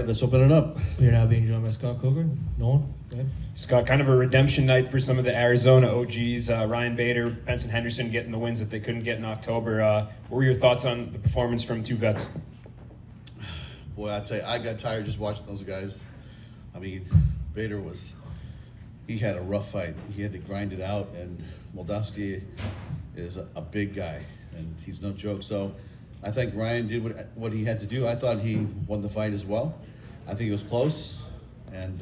right, let's open it up. We are now being joined by Scott Cochran. Nolan, go ahead. Scott, kind of a redemption night for some of the Arizona OGs. Ryan Bader, Benson Henderson getting the wins that they couldn't get in October. What were your thoughts on the performance from two vets? Boy, I tell you, I got tired just watching those guys. I mean, Bader he had a rough fight. He had to grind it out, and Moldavsky is a big guy, and he's no joke. So I think Ryan did what he had to do. I thought he won the fight as well. I think it was close, and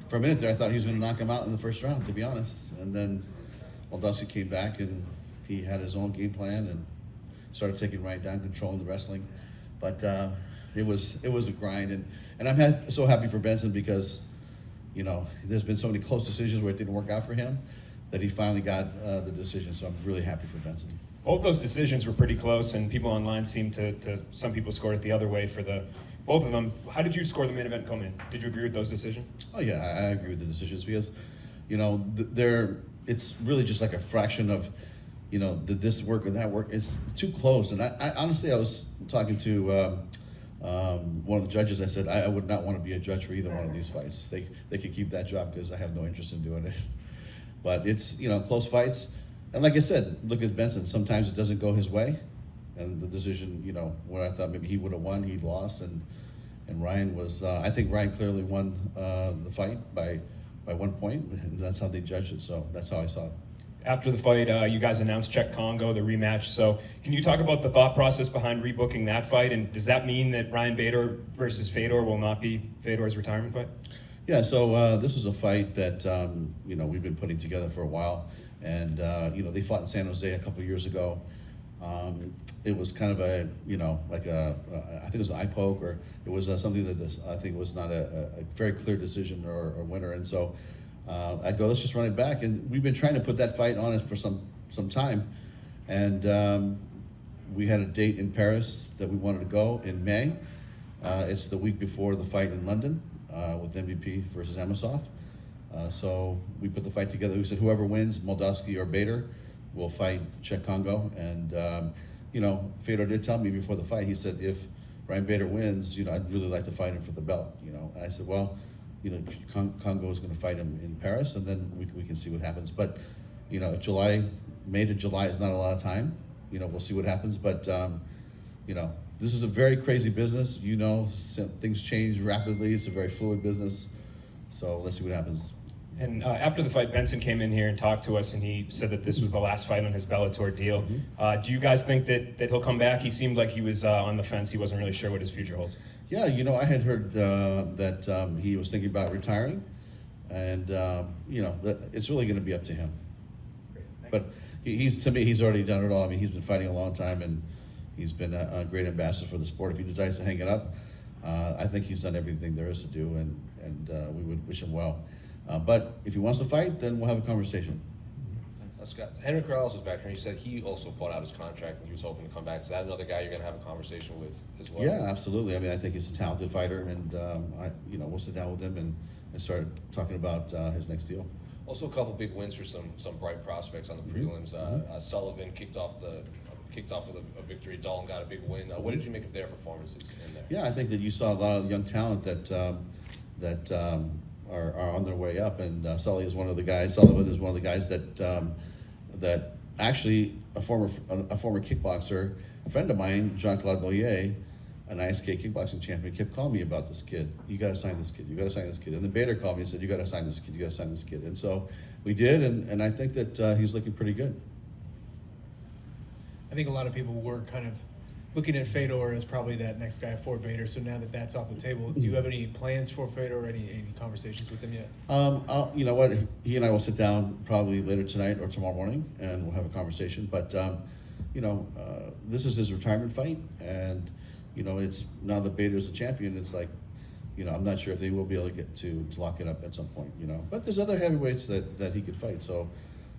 for a minute there, I thought he was going to knock him out in the first round, to be honest. And then Moldavsky came back, and he had his own game plan and started taking Ryan down, controlling the wrestling. But it was a grind, and I'm so happy for Benson because, you know, there's been so many close decisions where it didn't work out for him that he finally got the decision. So I'm really happy for Benson. Both those decisions were pretty close, and people online seem to some people scored it the other way for both of them. How did you score the main event come in? Did you agree with those decisions? Oh yeah, I agree with the decisions because, you know, it's really just like a fraction of, you know, did this work or that work? It's too close. And I honestly, I was talking to one of the judges. I said I would not want to be a judge for either one of these fights. They could keep that job because I have no interest in doing it. But it's, you know, close fights. And like I said, look at Benson. Sometimes it doesn't go his way. And the decision, you know, where I thought maybe he would have won, he lost. And Ryan was, I think Ryan clearly won the fight by 1 point. And that's how they judged it. So that's how I saw it. After the fight, you guys announced Czech Congo, the rematch. So can you talk about the thought process behind rebooking that fight? And does that mean that Ryan Bader versus Fedor will not be Fedor's retirement fight? Yeah, so this is a fight that, you know, we've been putting together for a while. And, you know, they fought in San Jose a couple years ago. It was kind of a, you know, like I think it was an eye poke, or it was something that I think was not a very clear decision or winner. And so I'd go, let's just run it back. And we've been trying to put that fight on it for some time. And we had a date in Paris that we wanted to go in May. It's the week before the fight in London with MVP versus Amosov. So we put the fight together. We said whoever wins, Moldavsky or Bader, will fight Czech Congo. And, you know, Fedor did tell me before the fight, he said, if Ryan Bader wins, you know, I'd really like to fight him for the belt, you know. And I said, well, you know, Congo is going to fight him in Paris, and then we can see what happens. But, you know, May to July is not a lot of time. You know, we'll see what happens. But, you know, this is a very crazy business. You know, things change rapidly. It's a very fluid business. So let's see what happens. And after the fight, Benson came in here and talked to us, and he said that this was the last fight on his Bellator deal. Mm-hmm. Do you guys think that he'll come back? He seemed like he was on the fence. He wasn't really sure what his future holds. Yeah, you know, I had heard that he was thinking about retiring, and you know, it's really going to be up to him. But to me, he's already done it all. I mean, he's been fighting a long time, and he's been a great ambassador for the sport. If he decides to hang it up, I think he's done everything there is to do, and we would wish him well. But if he wants to fight, then we'll have a conversation. Scott, Henry Corrales was back here. He said he also fought out his contract and he was hoping to come back. Is that another guy you're going to have a conversation with as well? Yeah, absolutely. I mean, I think he's a talented fighter, and you know, we'll sit down with him and start talking about his next deal. Also, a couple big wins for some bright prospects on the prelims. Sullivan kicked off with a victory. Dalton got a big win. What did you make of their performances in there? Yeah, I think that you saw a lot of young talent that are on their way up, and Sullivan is one of the guys that actually a former kickboxer, a friend of mine, Jean-Claude Noyer, an ISK kickboxing champion, kept calling me about this kid. You got to sign this kid. You got to sign this kid. And then Bader called me and said, you got to sign this kid. You got to sign this kid. And so we did, and I think that he's looking pretty good. I think a lot of people were kind of looking at Fedor as probably that next guy for Bader. So now that that's off the table, do you have any plans for Fedor or any conversations with him yet? You know what? He and I will sit down probably later tonight or tomorrow morning, and we'll have a conversation. But you know, this is his retirement fight, and you know, it's now that Bader's a champion. It's like, you know, I'm not sure if they will be able to get to lock it up at some point. You know, but there's other heavyweights that he could fight. So,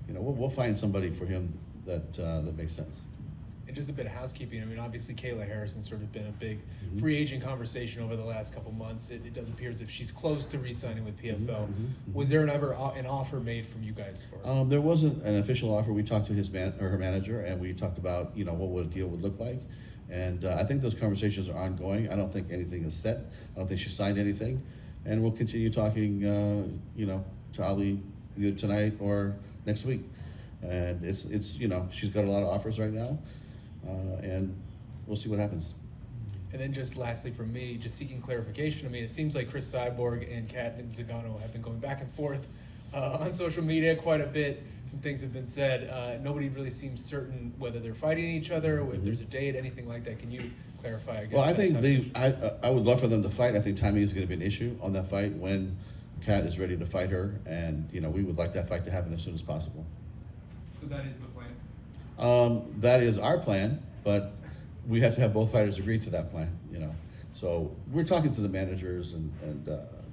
you know, we'll find somebody for him that makes sense. And just a bit of housekeeping. I mean, obviously, Kayla Harrison's sort of been a big free agent conversation over the last couple months. It does appear as if she's close to re-signing with PFL. Was there ever an offer made from you guys for her? There wasn't an official offer. We talked to her manager, and we talked about, you know, what a deal would look like. And I think those conversations are ongoing. I don't think anything is set. I don't think she signed anything. And we'll continue talking, to Ali either tonight or next week. And it's she's got a lot of offers right now, and we'll see what happens. And then just lastly from me, just seeking clarification. I mean, it seems like Chris Cyborg and Kat Zingano have been going back and forth on social media quite a bit. Some things have been said. Nobody really seems certain whether they're fighting each other, or if there's a date, anything like that. Can you clarify? I guess. Well, I think I would love for them to fight. I think timing is going to be an issue on that fight when Kat is ready to fight her, and we would like that fight to happen as soon as possible. So that is the plan? That is our plan, but we have to have both fighters agree to that plan, So we're talking to the managers and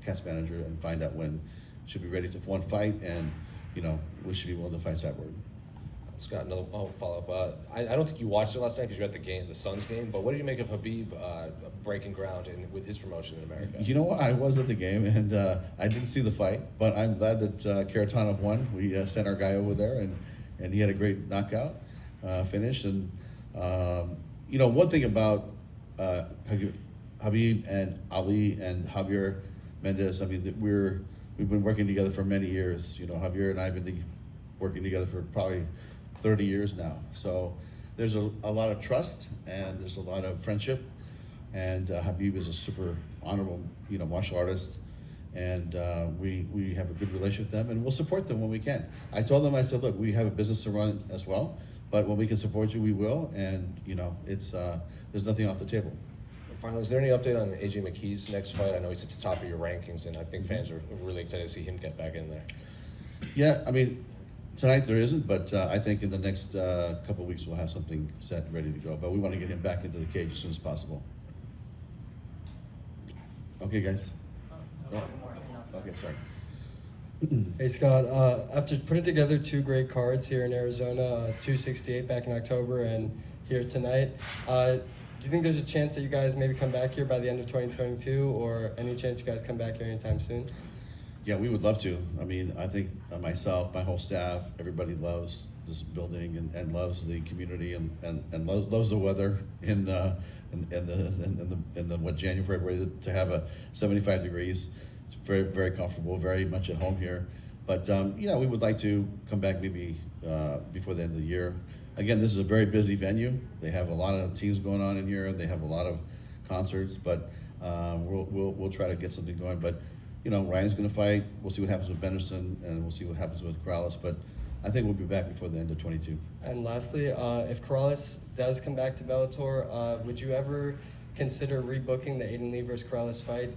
Kat's manager and find out when she'll be ready to one fight, and we should be willing to fight Cyborg. Scott, another follow-up. I don't think you watched it last night because you were at the Suns game, but what did you make of Habib breaking ground with his promotion in America? You know what? I was at the game, and I didn't see the fight, but I'm glad that Karatanov won. We sent our guy over there, and he had a great knockout finish. And, one thing about Habib and Ali and Javier Mendez, I mean, we've been working together for many years. Javier and I have been working together for probably 30 years now. So there's a lot of trust, and there's a lot of friendship. And Habib is a super honorable, martial artist, and we have a good relationship with them, and we'll support them when we can. I told them, I said, look, we have a business to run as well, but when we can support you, we will. And it's there's nothing off the table. Finally, is there any update on AJ McKee's next fight? I know he's at the top of your rankings, and I think fans are really excited to see him get back in there. Yeah, I mean, tonight there isn't, but I think in the next couple of weeks we'll have something set and ready to go. But we want to get him back into the cage as soon as possible. Okay, guys. Oh. Okay, sorry. Hey Scott, after putting together two great cards here in Arizona, 268 back in October and here tonight, do you think there's a chance that you guys maybe come back here by the end of 2022, or any chance you guys come back here anytime soon? Yeah, we would love to. I mean, I think myself, my whole staff, everybody loves this building and loves the community and loves the weather in the January, February, to have a 75 degrees. It's very, very comfortable, very much at home here. But we would like to come back maybe before the end of the year. Again, this is a very busy venue. They have a lot of teams going on in here. They have a lot of concerts, but we'll try to get something going. But Ryan's going to fight. We'll see what happens with Benderson, and we'll see what happens with Corrales. But I think we'll be back before the end of 22. And lastly, if Corrales does come back to Bellator, would you ever consider rebooking the Aiden Lee versus Corrales fight?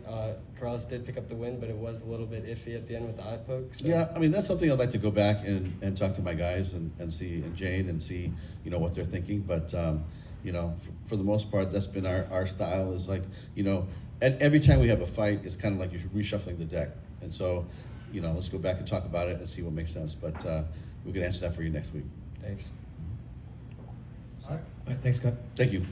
Corrales did pick up the win, but it was a little bit iffy at the end with the eye poke. So. Yeah, I mean, that's something I'd like to go back and talk to my guys and see, and Jane, and see, what they're thinking. But, for the most part, that's been our style, is like, and every time we have a fight, it's kind of like you're reshuffling the deck. And so, let's go back and talk about it and see what makes sense. But we can answer that for you next week. Thanks. All right, thanks, Scott. Thank you.